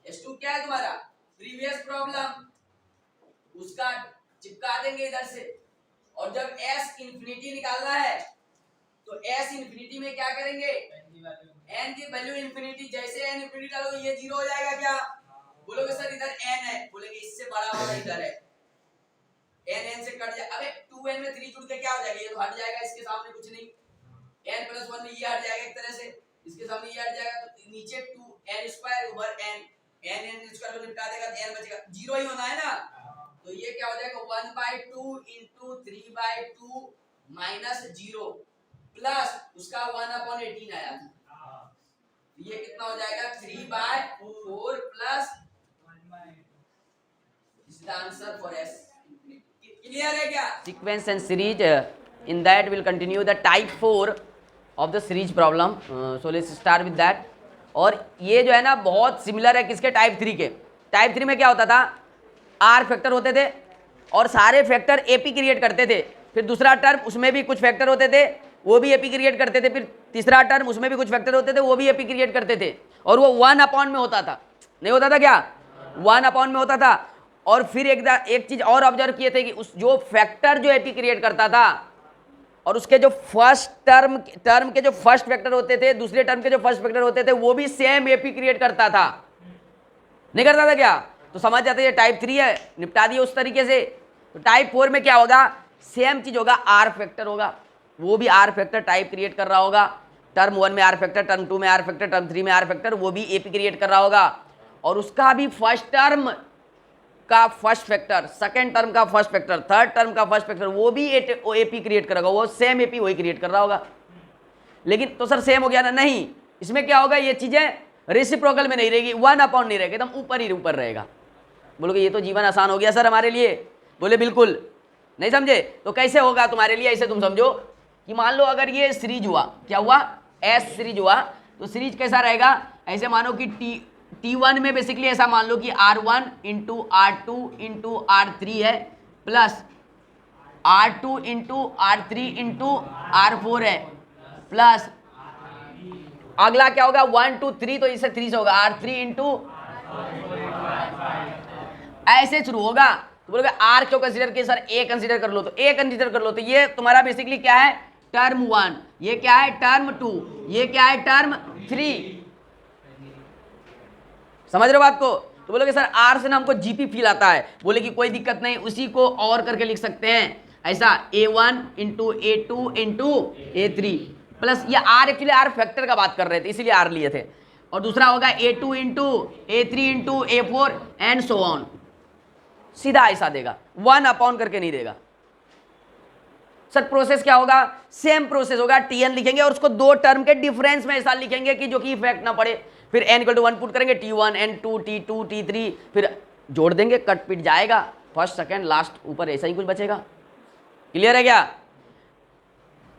s2 क्या है तुम्हारा प्रीवियस प्रॉब्लम, उसका चिपका देंगे इधर से, और जब s इंफिनिटी निकालना है तो s इंफिनिटी में क्या करेंगे n की वैल्यू इंफिनिटी, जैसे n इंफिनिटी डालोगे ये 0 हो जाएगा क्या, बोलोगे सर इधर n है, बोलेंगे इससे बड़ा वाला इधर है, n से कट जाए, अबे 2n में 3 जुड़ के क्या हो जाएगा, ये तो हट जाएगा, इसके सामने कुछ नहीं, n+1 में ये हट जाएगा एक तरह से, इसके सामने ये हट जाएगा, तो नीचे 2n² ऊपर n स्क्वायर को निपटा देगा तो n बचेगा, 0 ही होना है ना, तो ये क्या हो जाएगा 1/2 इंटू 3/2 माइनस 0 प्लस उसका 1/18 आया था, ये कितना हो जाएगा 3/4 plus, this is the answer for s। Clear है क्या, sequence and series in that we'll continue the type 4 of the series problem. So let's start with that. और ये जो है ना बहुत सिमिलर है किसके, टाइप 3 के. टाइप 3 में क्या होता था, आर फैक्टर होते थे और सारे फैक्टर एपी क्रिएट करते थे. फिर दूसरा टर्म उसमें भी कुछ फैक्टर होते थे, वो भी एपी क्रिएट करते थे. फिर तीसरा टर्म उसमें भी कुछ फैक्टर होते थे, वो भी एपी क्रिएट करते थे. और वो 1 में होता था, नहीं होता था क्या, 1 में होता था. और फिर एक चीज और ऑब्जर्व किए थे कि उस जो फैक्टर जो एपी क्रिएट करता था और उसके जो फर्स्ट टर्म के जो फर्स्ट फैक्टर होते थे, दूसरे टर्म के जो फर्स्ट फैक्टर होते थे, वो भी सेम एपी क्रिएट करता था, नहीं करता था क्या. तो समझ जाते ये टाइप 3 है, निपटा दिए उस तरीके से. तो टाइप 4 में क्या होगा, सेम चीज होगा, आर फैक्टर होगा, वो भी आर फैक्टर टाइप क्रिएट कर रहा होगा. टर्म 1 में आर फैक्टर, टर्म 2 में आर फैक्टर, टर्म 3 में आर फैक्टर, वो भी एपी क्रिएट कर रहा होगा. और उसका भी फर्स्ट टर्म का फर्स्ट फैक्टर, सेकंड टर्म का फर्स्ट फैक्टर, थर्ड टर्म का फर्स्ट फैक्टर, वो भी एपी क्रिएट करेगा, वो सेम एपी वही क्रिएट कर रहा होगा. लेकिन तो सर सेम हो गया ना, नहीं, इसमें क्या होगा, ये चीजें रेसिप्रोकल में नहीं रहेगी, 1 नहीं रहेगा, एकदम ऊपर ही ऊपर रहेगा. बोलोगे ये तो जीवन आसान हो गया सर हमारे लिए. बोले बिल्कुल नहीं समझे. तो कैसे होगा तुम्हारे लिए, ऐसे तुम समझो कि मान लो अगर ये सीरीज हुआ, क्या हुआ, एस सीरीज हुआ, तो सीरीज कैसा रहेगा, ऐसे मानो कि T1 में बेसिकली ऐसा मान लो कि R1 into R2 into R3 है, plus R2 into R3 into R4 है, प्लस अगला क्या होगा 1 2 3, तो इससे 3 से होगा R3 इंटू, ऐसे शुरू होगा. तो बोलोगे आर क्यों कंसीडर किया सर, ए कंसीडर कर लो, तो ए कंसीडर कर लो. तो ये तुम्हारा बेसिकली क्या है, टर्म 1, ये क्या है टर्म 2, ये क्या है टर्म 3. समझ रहे हो बात को. तो बोलोगे सर आर से ना हमको जीपी फील आता है. बोले कि कोई दिक्कत नहीं, उसी को और करके लिख सकते हैं ऐसा, A1 into A2 into A3 plus, ये आर एक्चुअली आर फैक्टर का बात कर रहे थे इसीलिए आर लिए थे. और दूसरा होगा A2 into A3 into A4 and so on. सीधा ऐसा देगा, 1 करके नहीं देगा. सर प्रोसेस क्या होगा, सेम प्रोसेस होगा, Tn लिखेंगे और उसको दो टर्म के डिफरेंस में ऐसा लिखेंगे कि जो कि इफेक्ट ना पड़े. फिर n = 1 पुट करेंगे, T1 N2 T2 T3, फिर जोड़ देंगे, कट पिट जाएगा, फर्स्ट सेकंड लास्ट ऊपर ऐसा ही कुछ बचेगा. क्लियर है क्या.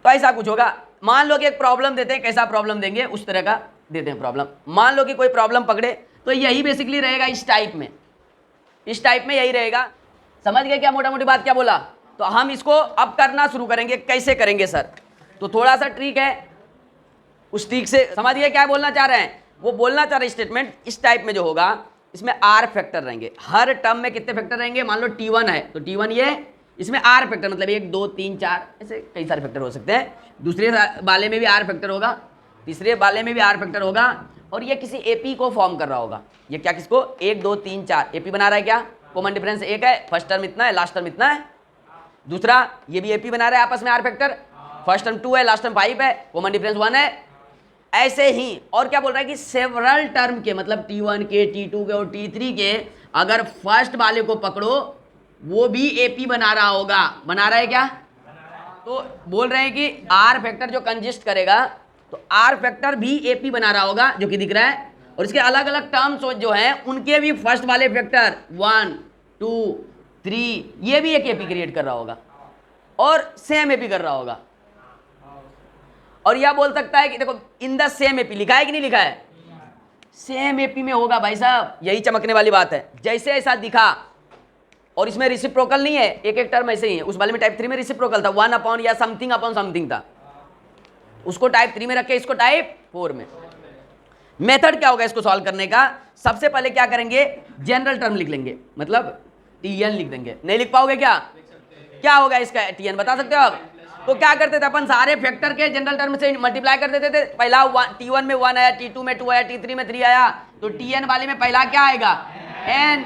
तो ऐसा कुछ होगा. मान लो कि एक प्रॉब्लम देते हैं, कैसा प्रॉब्लम देंगे, उस तरह का देते हैं प्रॉब्लम. मान लो कि कोई प्रॉब्लम पकड़े, तो यही बेसिकली रहेगा इस टाइप में, इस टाइप में यही रहेगा. समझ गए क्या, मोटा मोटी बात क्या बोला. तो हम इसको अब करना शुरू करेंगे. कैसे करेंगे सर, तो थोड़ा सा ट्रिक है, उस ट्रिक से समझ गए क्या बोलना चाह रहे हैं. वो बोलना चाह रहे स्टेटमेंट इस टाइप में जो होगा, इसमें आर फैक्टर रहेंगे. हर टर्म में कितने फैक्टर रहेंगे, मान लो T1 है तो T1 ये, इसमें आर फैक्टर मतलब 1 2 3 4 ऐसे कई सारे फैक्टर हो सकते हैं. दूसरे वाले में भी आर फैक्टर होगा, तीसरे वाले में भी आर फैक्टर होगा. और ये किसी एपी को फॉर्म कर रहा होगा. ये क्या, किसको, 1 2 3 4 एपी बना रहा है. क्या कॉमन डिफरेंस 1 है, फर्स्ट टर्म इतना है, लास्ट टर्म इतना है. दूसरा ये भी एपी बना रहा है आपस में आर फैक्टर, फर्स्ट टर्म 2 है, लास्ट टर्म 5 है, कॉमन डिफरेंस 1 है. ऐसे ही और क्या बोल रहा है कि सेवरल टर्म के, मतलब T1 के, T2 के और T3 के, अगर फर्स्ट वाले को पकड़ो वो भी एपी बना रहा होगा. बना रहा है क्या, तो बोल रहे हैं कि आर फैक्टर जो कंजिस्ट करेगा, तो आर फैक्टर भी एपी बना रहा होगा, जो कि दिख रहा है. और इसके अलग अलग टर्म्स जो हैं उनके भी फर्स्ट वाले फैक्टर 1 2 3, ये भी एक एपी क्रिएट कर रहा होगा और सेम एपी कर रहा होगा. और यह बोल सकता है कि देखो इन द सेम एपी, लिखा है कि नहीं लिखा है, सेम एपी में होगा भाई साहब. यही चमकने वाली बात है, जैसे ऐसा दिखा. और इसमें रिसिप्रोकल नहीं है, एक एक टर्म ऐसे ही है. उस वाले में टाइप 3 में रिसिप्रोकल था, 1 या समथिंग अपॉन समथिंग था, उसको टाइप 3 में रखे, इसको टाइप 4 में. मेथड क्या होगा इसको सॉल्व करने का, सबसे पहले क्या करेंगे, जनरल टर्म लिख लेंगे, मतलब Tn लिख देंगे. नहीं लिख पाओगे क्या, क्या होगा इसका Tn बता सकते हो आप. तो क्या करते थे अपन, सारे फैक्टर के जनरल टर्म से मल्टीप्लाई कर देते थे. पहला T1 में 1 आया, T2 में 2 आया, T3 में 3 आया, तो Tn वाले में पहला क्या आएगा, n.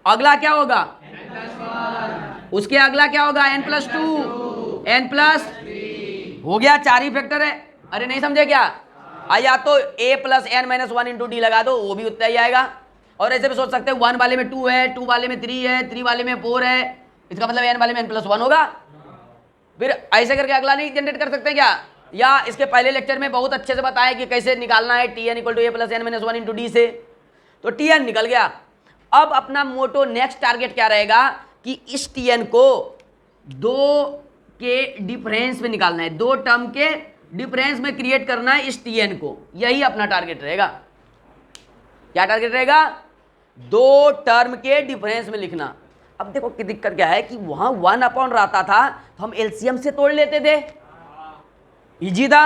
अगला क्या होगा, उसके अगला क्या होगा, n+2, n+, हो गया, 4 ही फैक्टर है. अरे नहीं समझे क्या, या तो a + n - 1 × d लगा दो, वो भी उतना ही आएगा. और ऐसे भी सोच सकते हैं 1 वाले में 2 है, 2 वाले में 3 है, 3 वाले में 4 है, इसका मतलब n वाले में n+1 होगा. फिर ऐसे करके अगला नहीं जनरेट कर सकते क्या, या इसके पहले लेक्चर में बहुत अच्छे से बताया कि कैसे निकालना है Tn = a + n - 1 × d से. तो Tn निकल गया. अब अपना मोटो नेक्स्ट टारगेट क्या रहेगा कि इस Tn को दो के डिफरेंस में निकालना है, दो टर्म के डिफरेंस में क्रिएट करना है इस Tn को, यही अपना टारगेट रहेगा। क्या टारगेट रहेगा? दो टर्म के डिफरेंस में लिखना। अब देखो कि दिक्कत क्या है कि वहां 1 अपॉन रहता था तो हम एलसीएम से तोड़ लेते थे, इजी था,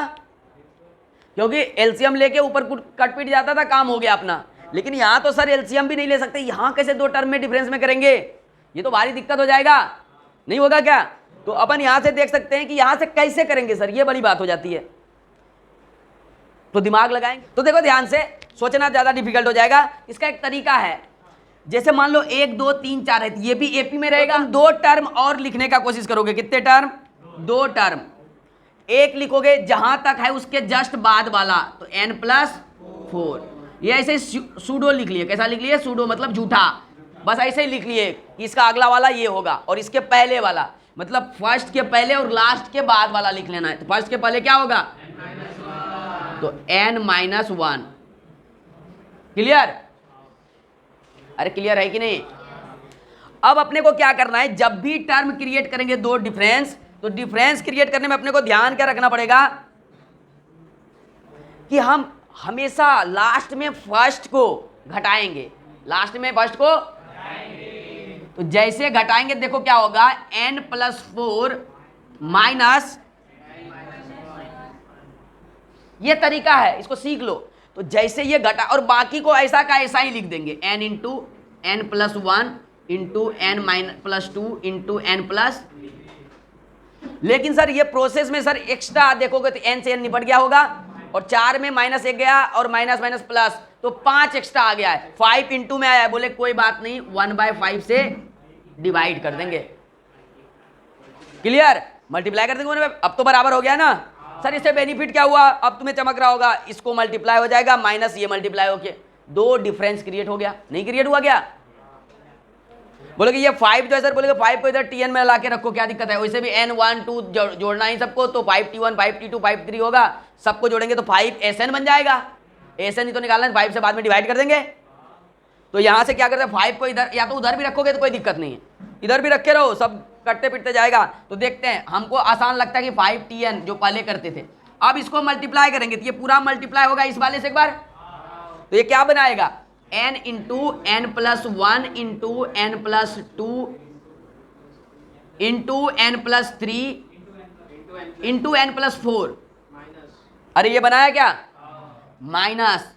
क्योंकि एलसीएम लेके ऊपर कट पीट जाता था, काम हो गया अपना। लेकिन यहां तो सर एलसीएम भी नहीं ले सकते, यहां कैसे दो टर्म में डिफरेंस में करेंगे? ये तो भारी दिक्कत हो जाएगा, नहीं होगा क्या? तो अपन यहां से देख सकते हैं कि यहां से कैसे करेंगे सर, ये बड़ी बात हो जाती है, तो दिमाग लगाएंगे। तो देखो ध्यान से, सोचना ज्यादा डिफिकल्ट हो जाएगा। इसका एक तरीका है, जैसे मान लो 1 2 3 4 है, ये भी एपी में रहेगा। तुम दो टर्म और लिखने का कोशिश करोगे, कितने टर्म? दो टर्म। एक लिखोगे जहां तक है उसके जस्ट बाद वाला, तो n+4। ये ऐसे सूडो लिख लिए, कैसा लिख लिए? सूडो मतलब झूठा, बस ऐसे ही लिख लिए कि इसका अगला वाला ये होगा और इसके पहले वाला, मतलब फर्स्ट के पहले और लास्ट के बाद वाला लिख लेना है। तो फर्स्ट के पहले क्या होगा? तो n-1। क्लियर? अरे क्लियर है कि नहीं? अब अपने को क्या करना है, जब भी टर्म क्रिएट करेंगे दो डिफरेंस, तो डिफरेंस क्रिएट करने में अपने को ध्यान क्या रखना पड़ेगा कि हम हमेशा लास्ट में फर्स्ट को घटाएंगे, लास्ट में फर्स्ट को। तो जैसे घटाएंगे देखो क्या होगा, n+4 माइनस, ये तरीका है, इसको सीख लो। तो जैसे ये घटा, और बाकी को ऐसा का ऐसा ही लिख देंगे, n into n+1 into n-2 into n+। लेकिन सर ये प्रोसेस में सर एक्स्ट्रा देखोगे तो n से n निपट गया होगा, और 4 में -1 गया और माइनस माइनस प्लस, तो 5 एक्स्ट्रा आ गया है, 5 इंटू में आया है। बोले कोई बात नहीं, 1/5 से डिवाइड कर देंगे। क्लियर? मल्टीप्लाई कर देंगे, अब तो बराबर हो गया ना सर। इससे बेनिफिट क्या हुआ, अब तुम्हें चमक रहा होगा, इसको मल्टीप्लाई हो जाएगा माइनस ये मल्टीप्लाई हो गया, दो डिफरेंस क्रिएट हो गया। नहीं क्रिएट हुआ क्या? बोलोगे ये 5 जो है सर, बोलोगे 5 को इधर Tn में ला के रखो, क्या दिक्कत है? वैसे भी n1 2 जोड़ना ही सबको, तो 5t1 5t2 5t3 होगा, सबको जोड़ेंगे तो 5sn बन जाएगा। sn ही तो निकालना है, 5 से बाद में डिवाइड कर देंगे। तो यहां से क्या करते हैं, 5 को इधर या तो उधर भी रखोगे तो कोई दिक्कत नहीं है, इधर भी रखे रहो, सब कटते पिटते जाएगा। तो देखते हैं, हमको आसान लगता है कि 5tn जो पहले करते थे, अब इसको मल्टीप्लाई करेंगे तो ये पूरा मल्टीप्लाई होगा इस वाले से एक बार, तो ये क्या बनाएगा, n into n+1 into n+2 into n+3 into n+4। अरे ये बनाया क्या, माइनस।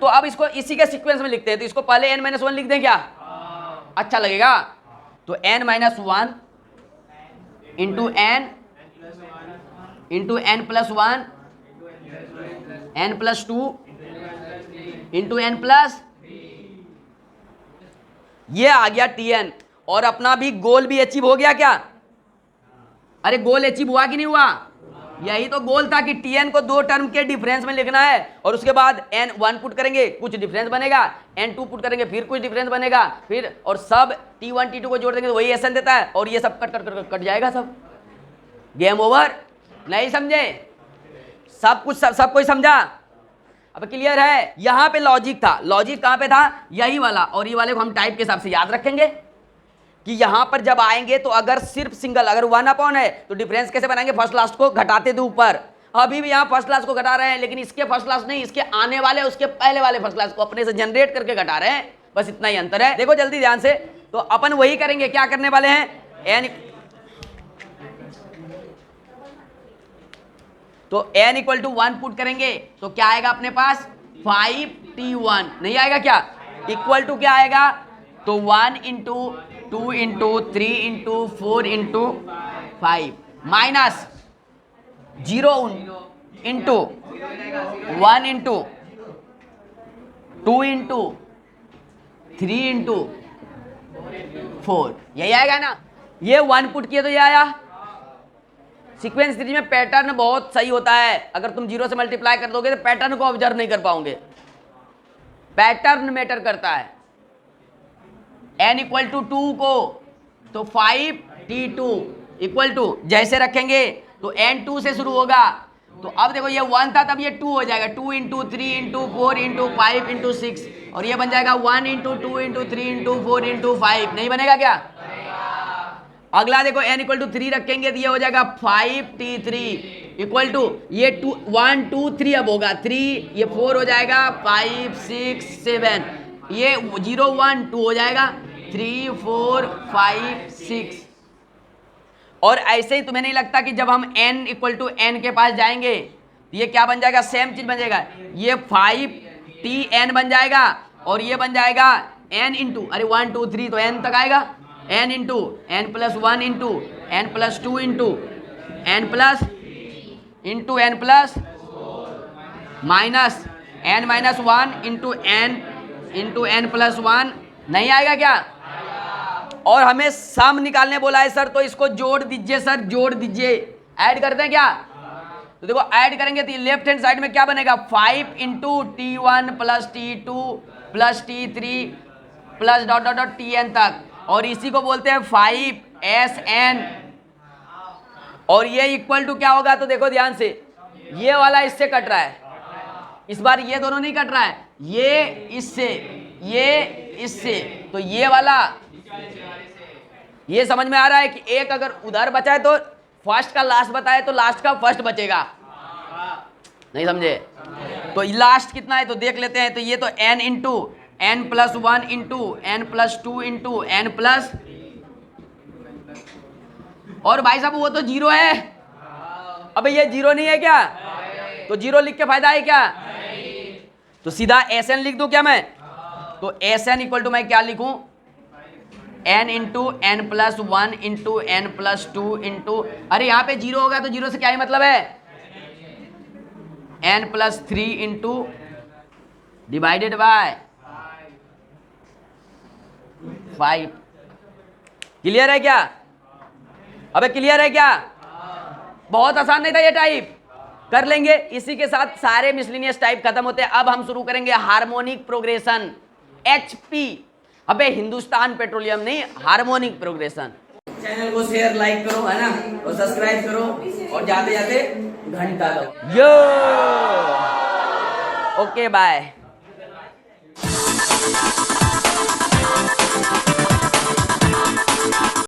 तो अब इसको इसी के सीक्वेंस में लिखते हैं, तो इसको पहले n-1 लिख दें क्या, अच्छा लगेगा। तो n-1 into n into n+1 n+2 into n+, ये आ गया Tn। और अपना भी गोल भी अचीव हो गया क्या? अरे गोल अचीव हुआ कि नहीं हुआ? यही तो गोल था कि Tn को दो टर्म के डिफरेंस में लिखना है, और उसके बाद n1 पुट करेंगे कुछ डिफरेंस बनेगा, n2 पुट करेंगे फिर कुछ डिफरेंस बनेगा, फिर और सब t1 t2 को जोड़ देंगे तो वही Sn देता है, और ये सब कट जाएगा, सब गेम ओवर। नहीं समझे? सब कुछ सब कोई समझा? अब क्लियर है? यहां पे लॉजिक था, लॉजिक कहां पे था, यही वाला। और ये वाले को हम टाइप के हिसाब से याद रखेंगे कि यहां पर जब आएंगे तो अगर सिर्फ सिंगल, अगर 1 अपॉन है तो डिफरेंस कैसे बनाएंगे, फर्स्ट लास्ट को घटाते थे ऊपर। अभी भी यहां फर्स्ट क्लास को घटा रहे हैं, लेकिन इसके फर्स्ट क्लास नहीं, इसके आने वाले उसके पहले वाले फर्स्ट क्लास को अपने से जनरेट करके घटा रहे हैं, बस इतना ही अंतर है। देखो जल्दी ध्यान से, तो अपन वही करेंगे, क्या करने वाले हैं, तो n = 1 पुट करेंगे तो क्या आएगा अपने पास, 5t1। नहीं आएगा क्या, इक्वल टू क्या आएगा, तो 1 into 2 into 3 into 4 into 5 minus 0 into 1 into 2 into 3 into 4, यही आएगा ना। ये 1 पुट किए तो ये आया। सीक्वेंस थ्री में पैटर्न बहुत सही होता है, अगर तुम 0 से मल्टीप्लाई कर दोगे तो पैटर्न को ऑब्जर्व नहीं कर पाओगे, पैटर्न मैटर करता है। n = 2 को तो 5t2 = जैसे रखेंगे तो n2 से शुरू होगा, तो अब देखो ये 1 था तब ये 2 हो जाएगा, 2 इंटू 3 इंटू 4 इंटू 5 इंटू 6, और ये बन जाएगा 1 इंटू 2 इंटू 3 इंटू 4 इंटू 5। नहीं बनेगा क्या? अगला देखो n इक्वल टू 3 रखेंगे तो ये हो जाएगा 5t3 इक्वल टू ये 2 1 2 3 अब होगा 3, ये 4 हो जाएगा 5 6 7, ये 0 1 2 हो जाएगा 3 4 5 6। और ऐसे ही तुम्हें नहीं लगता कि जब हम n इक्वल टू n के पास जाएंगे तो ये क्या बन जाएगा, सेम चीज बन जाएगा, ये 5tn बन जाएगा और ये बन जाएगा n इंटू, अरे 1 2 3 तो n तक आएगा, n into n plus 1 into n plus 2 into n plus minus n minus 1 into n plus 1, नहीं आएगा क्या? और हमें सम निकालने बोला है सर, तो इसको जोड़ दीजिए सर, जोड़ दीजिए, ऐड करते हैं क्या? तो देखो ऐड करेंगे तो लेफ्ट हैंड साइड में क्या बनेगा, 5 into t1 plus t2 plus t3 plus dot dot dot tn तक, और इसी को बोलते हैं 5sn। और ये इक्वल टू क्या होगा, तो देखो ध्यान से, ये वाला इससे कट रहा है, इस बार ये दोनों नहीं कट रहा है, ये इससे, ये इससे, तो ये वाला, ये समझ में आ रहा है कि एक अगर उधर बचा है तो फर्स्ट का लास्ट बताए तो लास्ट का फर्स्ट बचेगा, नहीं समझे? तो लास्ट कितना है तो देख लेते हैं, तो ये तो n into n plus 1 into n plus 2 into n plus, और भाई साहब वो तो जीरो है, अबे ये जीरो नहीं है क्या? तो जीरो लिख के फायदा है क्या? तो सीधा Sn लिख दूं क्या मैं? तो Sn इक्वल टू मैं क्या लिखूं, n into n plus 1 into n plus 2 into, अरे यहाँ पे जीरो होगा तो जीरो से क्या ही मतलब है, n plus 3 into divided by 5। Clear है क्या? अबे क्लियर है क्या? बहुत आसान नहीं था ये टाइप, कर लेंगे। इसी के साथ सारे मिसलिनियस टाइप खत्म होते हैं। अब हम शुरू करेंगे हार्मोनिक प्रोग्रेशन, HP। अबे हिंदुस्तान पेट्रोलियम नहीं, हार्मोनिक प्रोग्रेशन। चैनल को शेयर लाइक करो, है ना, और सब्सक्राइब करो, और जाते जाते घंटा दो। यो ओके बाय।